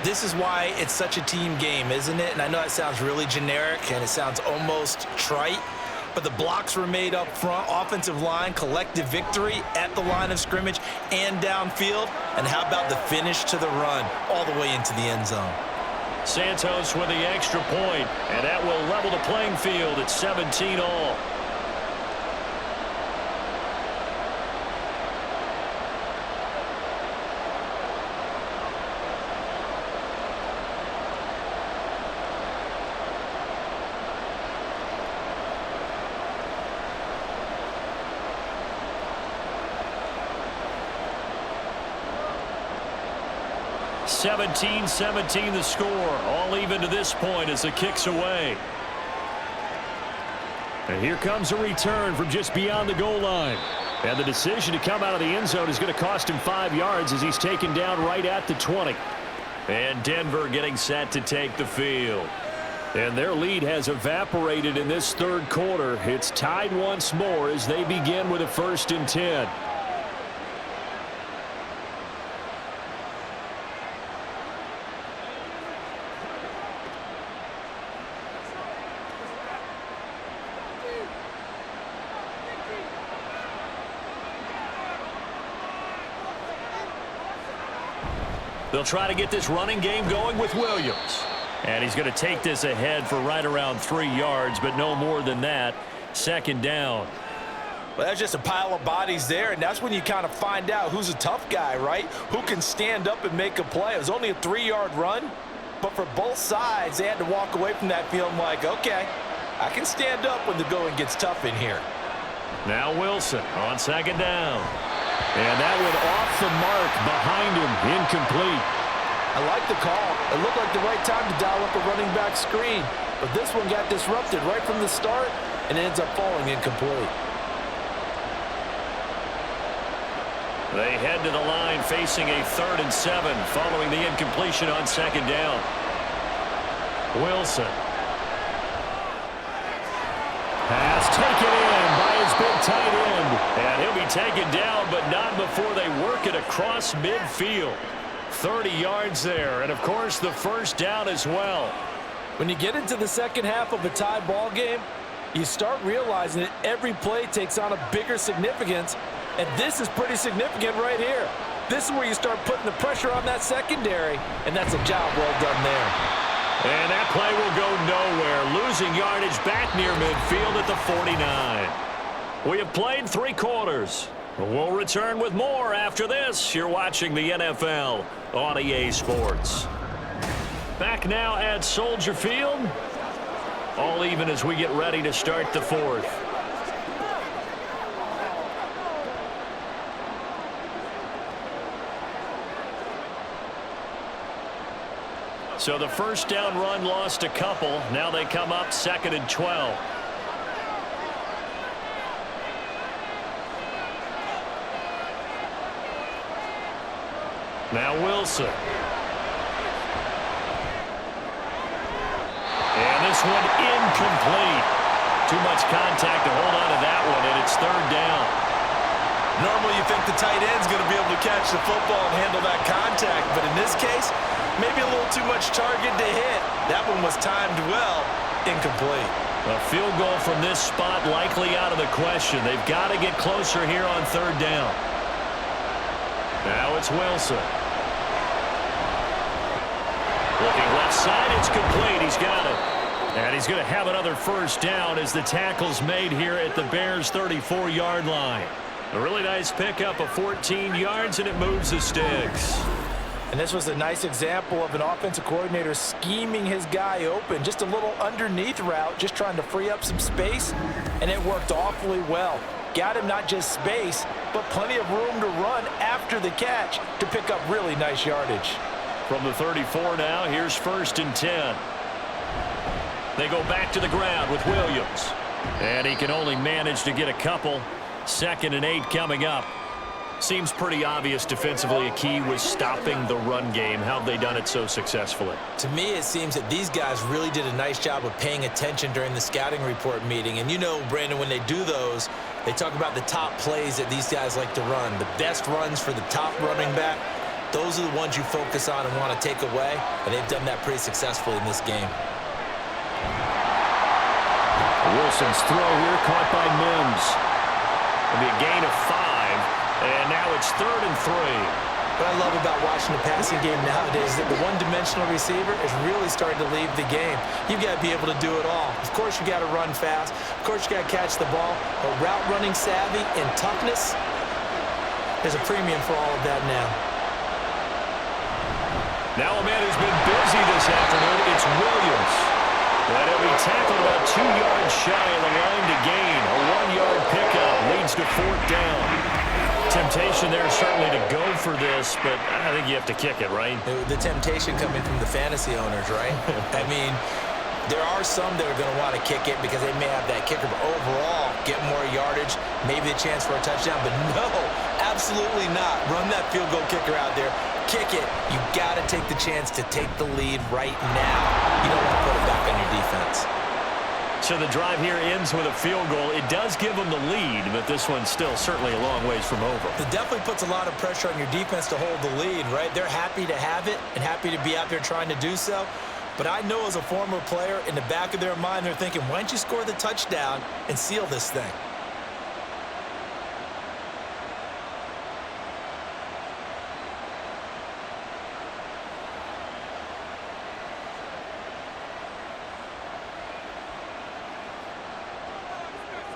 This is why it's such a team game, isn't it? And I know that sounds really generic and it sounds almost trite, but the blocks were made up front, offensive line, collective victory at the line of scrimmage and downfield. And how about the finish to the run all the way into the end zone? Santos with the extra point, and that will level the playing field at 17 all. 17-17 the score. All even to this point as the kick's away. And here comes a return from just beyond the goal line. And the decision to come out of the end zone is going to cost him 5 yards as he's taken down right at the 20. And Denver getting set to take the field. And their lead has evaporated in this third quarter. It's tied once more as they begin with a 1st and 10. They'll try to get this running game going with Williams. And he's going to take this ahead for right around 3 yards, but no more than that. 2nd down. Well, that's just a pile of bodies there, and that's when you kind of find out who's a tough guy, right? Who can stand up and make a play. It was only a 3-yard run, but for both sides, they had to walk away from that feeling like, okay, I can stand up when the going gets tough in here. Now Wilson on 2nd down. And that went off the mark behind him, incomplete. I like the call. It looked like the right time to dial up a running back screen, but this one got disrupted right from the start and ends up falling incomplete. They head to the line facing a 3rd and 7 following the incompletion on 2nd down. Wilson. Pass taken in by his big tight end. And he'll be taken down, but not before they work it across midfield. 30 yards there, and of course the 1st down as well. When you get into the second half of a tie ball game, you start realizing that every play takes on a bigger significance, and this is pretty significant right here. This is where you start putting the pressure on that secondary, and that's a job well done there. And that play will go nowhere, losing yardage back near midfield at the 49. We have played 3 quarters. We'll return with more after this. You're watching the NFL on EA Sports. Back now at Soldier Field. All even as we get ready to start the 4th. So the 1st down run lost a couple. Now they come up 2nd and 12. Now Wilson. And this one incomplete. Too much contact to hold on to that one, and it's 3rd down. Normally you think the tight end's going to be able to catch the football and handle that contact, but in this case, maybe a little too much target to hit. That one was timed well, incomplete. A field goal from this spot likely out of the question. They've got to get closer here on 3rd down. Now it's Wilson. Looking left side, it's complete. He's got it. And he's going to have another 1st down as the tackle's made here at the Bears' 34-yard line. A really nice pickup of 14 yards, and it moves the sticks. And this was a nice example of an offensive coordinator scheming his guy open. Just a little underneath route, just trying to free up some space, and it worked awfully well. Got him not just space, but plenty of room to run after the catch to pick up really nice yardage. From the 34 now, here's 1st and 10. They go back to the ground with Williams. And he can only manage to get a couple. 2nd and 8 coming up. Seems pretty obvious defensively a key was stopping the run game. How have they done it so successfully? To me, it seems that these guys really did a nice job of paying attention during the scouting report meeting. And you know, Brandon, when they do those, they talk about the top plays that these guys like to run. The best runs for the top running back. Those are the ones you focus on and want to take away. And they've done that pretty successfully in this game. Wilson's throw here caught by Mims. It'll be a gain of 5. And now it's 3rd and 3. What I love about watching the passing game nowadays is that the one-dimensional receiver is really starting to leave the game. You've got to be able to do it all. Of course, you got to run fast. Of course, you got to catch the ball. But route running savvy and toughness, there's a premium for all of that now. Now a man who's been busy this afternoon, it's Williams. And he'll be tackled about 2 yards shy of the line to gain. A 1-yard pickup leads to 4th down. temptation there certainly to go for this, but I think you have to kick it, right? The temptation coming from the fantasy owners, right? I mean, there are some that are going to want to kick it because they may have that kicker, but overall, get more yardage, maybe a chance for a touchdown, but no, absolutely not. Run that field goal kicker out there. Kick it. You got to take the chance to take the lead right now. You don't want to put it back on your defense. So the drive here ends with a field goal. It does give them the lead, but this one's still certainly a long ways from over. It definitely puts a lot of pressure on your defense to hold the lead, right? They're happy to have it and happy to be out there trying to do so. But I know as a former player, in the back of their mind, they're thinking, why don't you score the touchdown and seal this thing?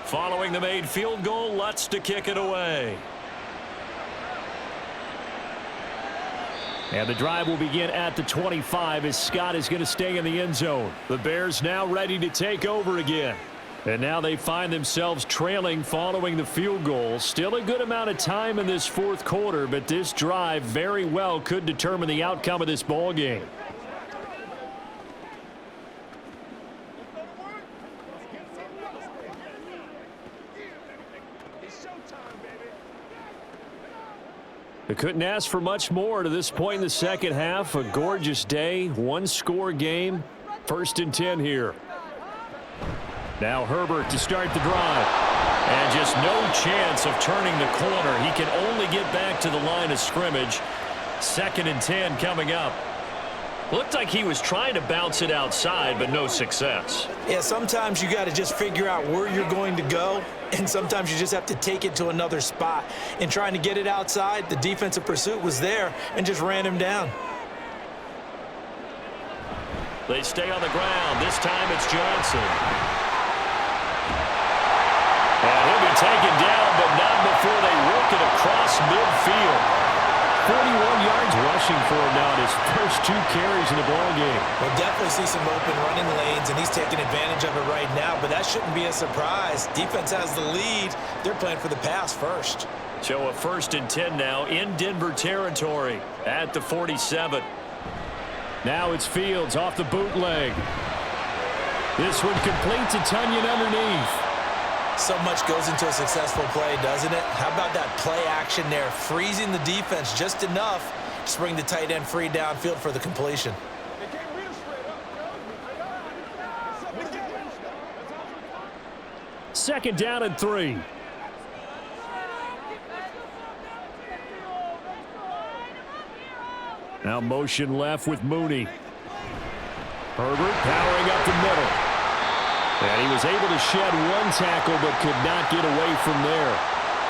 Following the made field goal, Lutz to kick it away. And the drive will begin at the 25 as Scott is going to stay in the end zone. The Bears now ready to take over again. And now they find themselves trailing following the field goal. Still a good amount of time in this fourth quarter, but this drive very well could determine the outcome of this ball game. They couldn't ask for much more to this point in the second half. A gorgeous day, one-score game. 1st and 10 here. Now Herbert to start the drive. And just no chance of turning the corner. He can only get back to the line of scrimmage. 2nd and 10 coming up. Looked like he was trying to bounce it outside, but no success. Yeah, sometimes you got to just figure out where you're going to go, and sometimes you just have to take it to another spot. In trying to get it outside, the defensive pursuit was there and just ran him down. They stay on the ground. This time it's Johnson. And he'll be taken down, but not before they work it across midfield. 41 yards rushing for him now in his first 2 carries in the ball game. We'll definitely see some open running lanes, and he's taking advantage of it right now, but that shouldn't be a surprise. Defense has the lead. They're playing for the pass first. So a 1st and 10 now in Denver territory at the 47. Now it's Fields off the bootleg. This one complete to Tunyon underneath. So much goes into a successful play, doesn't it? How about that play action there, freezing the defense just enough to bring the tight end free downfield for the completion. 2nd down and 3. Now motion left with Mooney. Herbert powering up the middle. And he was able to shed 1 tackle but could not get away from there.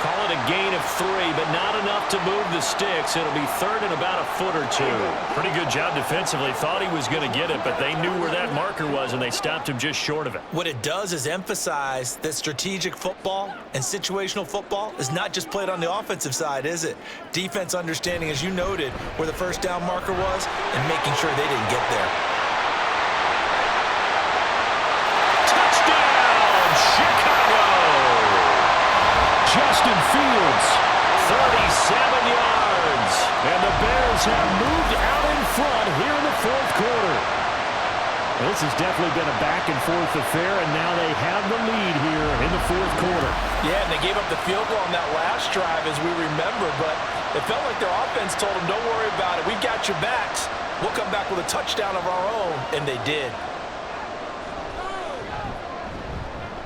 Call it a gain of 3, but not enough to move the sticks. It'll be 3rd and about a foot or 2. Pretty good job defensively. Thought he was going to get it, but they knew where that marker was, and they stopped him just short of it. What it does is emphasize that strategic football and situational football is not just played on the offensive side, is it? Defense understanding, as you noted, where the first down marker was and making sure they didn't get there. Justin Fields, 37 yards. And the Bears have moved out in front here in the fourth quarter. This has definitely been a back-and-forth affair, and now they have the lead here in the fourth quarter. Yeah, and they gave up the field goal on that last drive, as we remember, but it felt like their offense told them, don't worry about it. We've got your backs. We'll come back with a touchdown of our own, and they did.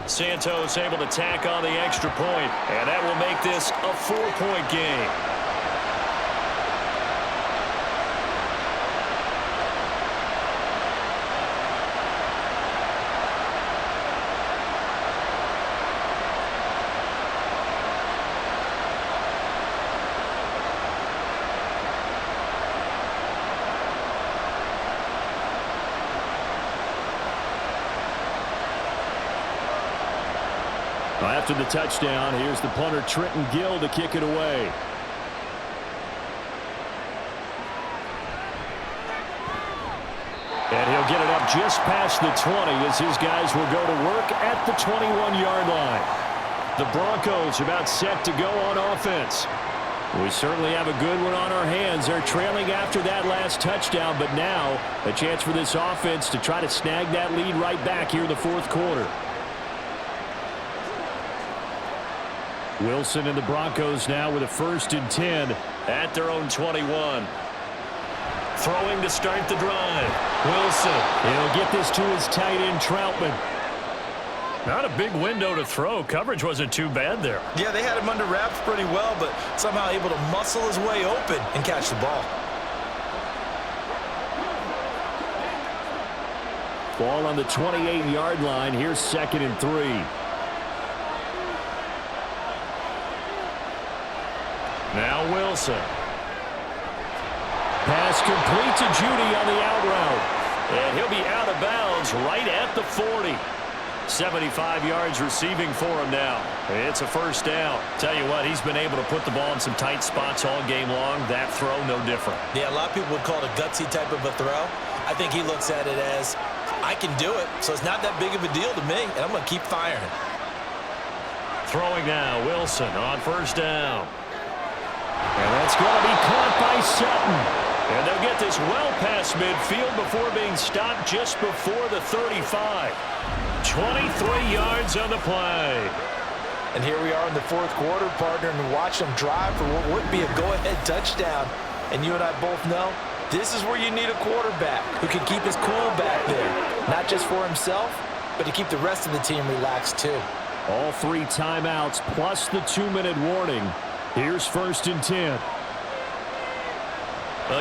Santos able to tack on the extra point, and that will make this a 4-point game. After the touchdown, here's the punter Trenton Gill to kick it away. And he'll get it up just past the 20 as his guys will go to work at the 21-yard line. The Broncos about set to go on offense. We certainly have a good one on our hands. They're trailing after that last touchdown, but now a chance for this offense to try to snag that lead right back here in the fourth quarter. Wilson and the Broncos now with a 1st and 10 at their own 21. Throwing to start the drive. Wilson. He'll get this to his tight end, Troutman. Not a big window to throw. Coverage wasn't too bad there. Yeah, they had him under wraps pretty well, but somehow able to muscle his way open and catch the ball. Ball on the 28-yard line. Here's 2nd and 3. Now Wilson. Pass complete to Judy on the out route. And he'll be out of bounds right at the 40. 75 yards receiving for him now. It's a 1st down. Tell you what, he's been able to put the ball in some tight spots all game long. That throw, no different. Yeah, a lot of people would call it a gutsy type of a throw. I think he looks at it as, I can do it, so it's not that big of a deal to me, and I'm going to keep firing. Throwing now, Wilson on 1st down. And that's going to be caught by Sutton. And they'll get this well past midfield before being stopped just before the 35. 23 yards on the play. And here we are in the fourth quarter, partner, and watch them drive for what would be a go-ahead touchdown. And you and I both know this is where you need a quarterback who can keep his cool back there. Not just for himself, but to keep the rest of the team relaxed too. All 3 timeouts plus the 2-minute warning. Here's 1st and 10.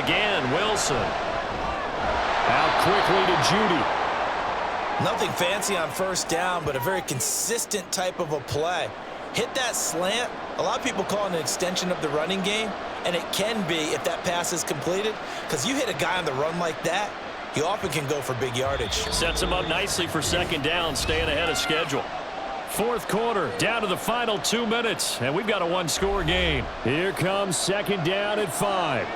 Again, Wilson. Out quickly to Judy. Nothing fancy on 1st down, but a very consistent type of a play. Hit that slant. A lot of people call it an extension of the running game, and it can be if that pass is completed, because you hit a guy on the run like that, you often can go for big yardage. Sets him up nicely for 2nd down, staying ahead of schedule. Fourth quarter, down to the final 2 minutes, and we've got a 1-score game. Here comes 2nd down at 5.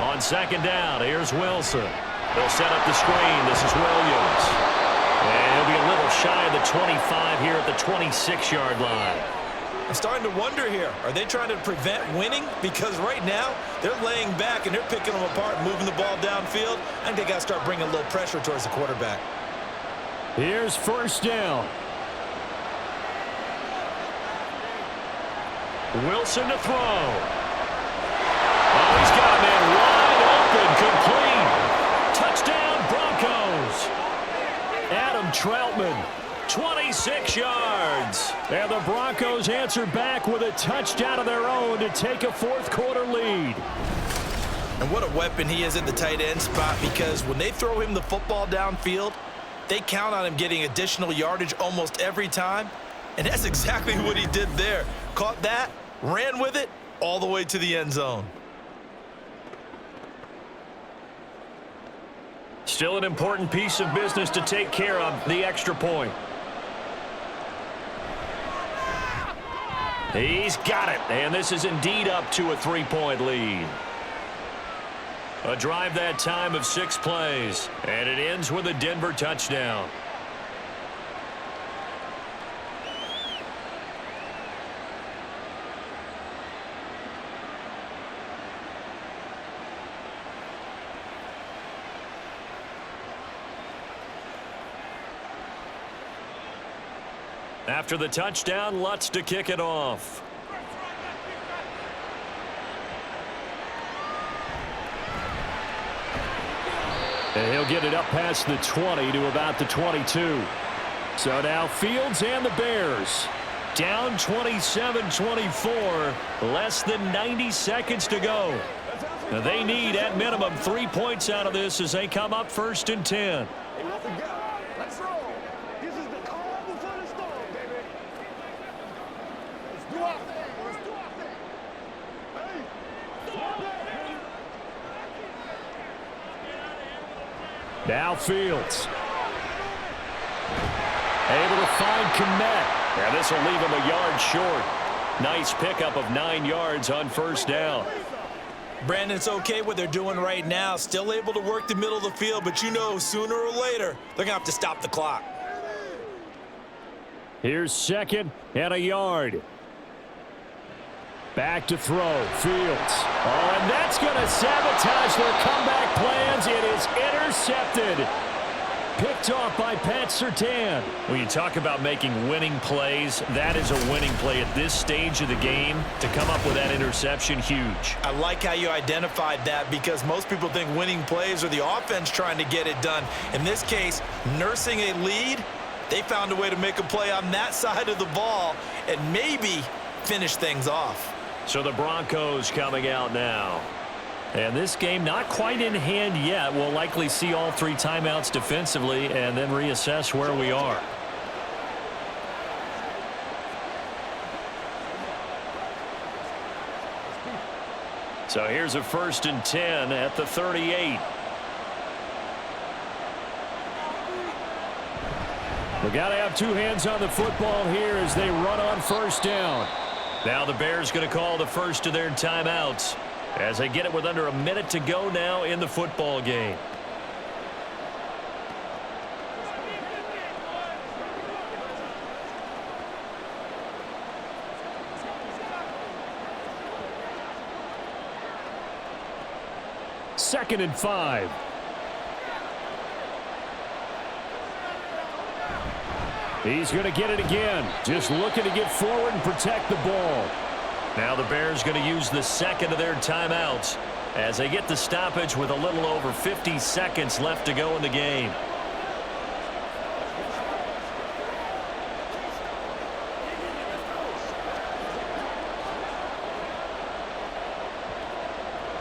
On 2nd down, here's Wilson. They'll set up the screen. This is Williams. And he'll be a little shy of the 25 here at the 26-yard line. I'm starting to wonder here, are they trying to prevent winning? Because right now, they're laying back and they're picking them apart, moving the ball downfield. I think they got to start bringing a little pressure towards the quarterback. Here's 1st down. Wilson to throw. Oh, he's got a man wide open, complete. Touchdown, Broncos. Adam Troutman, 26 yards. And the Broncos answer back with a touchdown of their own to take a fourth quarter lead. And what a weapon he is at the tight end spot, because when they throw him the football downfield, they count on him getting additional yardage almost every time. And that's exactly what he did there. Caught that, ran with it, all the way to the end zone. Still an important piece of business to take care of, the extra point. He's got it, and this is indeed up to a 3-point lead. A drive that time of 6 plays, and it ends with a Denver touchdown. After the touchdown, Lutz to kick it off. And he'll get it up past the 20 to about the 22. So now Fields and the Bears down 27-24, less than 90 seconds to go. Now they need at minimum 3 points out of this as they come up 1st and 10. Let's roll. This is the calm before the storm, baby. Let's do our thing. Let's do our thing. Hey. Now Fields. Able to find Kmet. Yeah, this will leave him a yard short. Nice pickup of 9 yards on 1st down. Brandon, it's okay what they're doing right now. Still able to work the middle of the field, but you know sooner or later they're going to have to stop the clock. Here's 2nd and a yard. Back to throw. Fields. Oh, and that's going to sabotage their comeback plans. It is intercepted. Picked off by Pat Surtain. When you talk about making winning plays, that is a winning play at this stage of the game. To come up with that interception, huge. I like how you identified that because most people think winning plays are the offense trying to get it done. In this case, nursing a lead, they found a way to make a play on that side of the ball and maybe finish things off. So the Broncos coming out now. And this game not quite in hand yet. We'll likely see all 3 timeouts defensively and then reassess where we are. So here's a 1st and 10 at the 38. We got to have 2 hands on the football here as they run on 1st down. Now the Bears going to call the first of their timeouts as they get it with under a minute to go now in the football game. Second and 5. He's going to get it again. Just looking to get forward and protect the ball. Now the Bears going to use the second of their timeouts as they get the stoppage with a little over 50 seconds left to go in the game.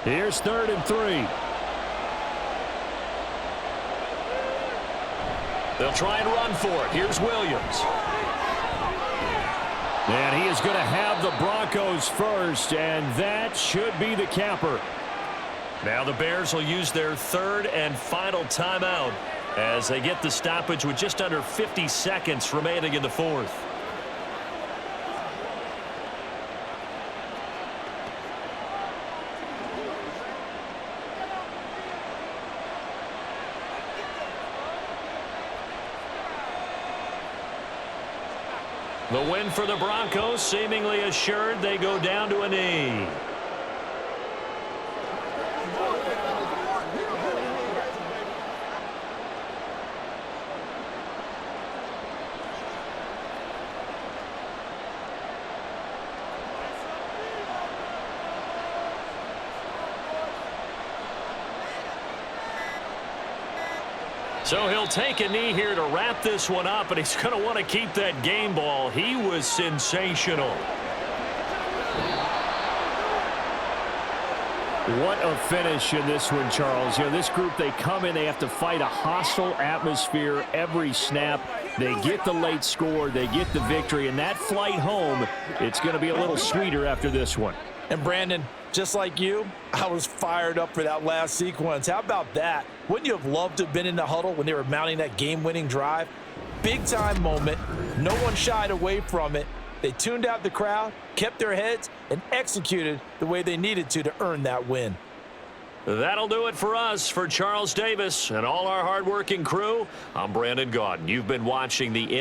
Here's 3rd and 3. They'll try and run for it. Here's Williams. And he is going to have the Broncos first, and that should be the capper. Now the Bears will use their 3rd and final timeout as they get the stoppage with just under 50 seconds remaining in the 4th. The win for the Broncos seemingly assured. They go down to a knee. So he'll take a knee here to wrap this one up, and he's going to want to keep that game ball. He was sensational. What a finish in this one, Charles. You know, this group, they come in, they have to fight a hostile atmosphere every snap. They get the late score, they get the victory, and that flight home, it's going to be a little sweeter after this one. And Brandon, just like you, I was fired up for that last sequence. How about that? Wouldn't you have loved to have been in the huddle when they were mounting that game-winning drive? Big-time moment. No one shied away from it. They tuned out the crowd, kept their heads, and executed the way they needed to earn that win. That'll do it for us. For Charles Davis and all our hardworking crew, I'm Brandon Gaudin. You've been watching the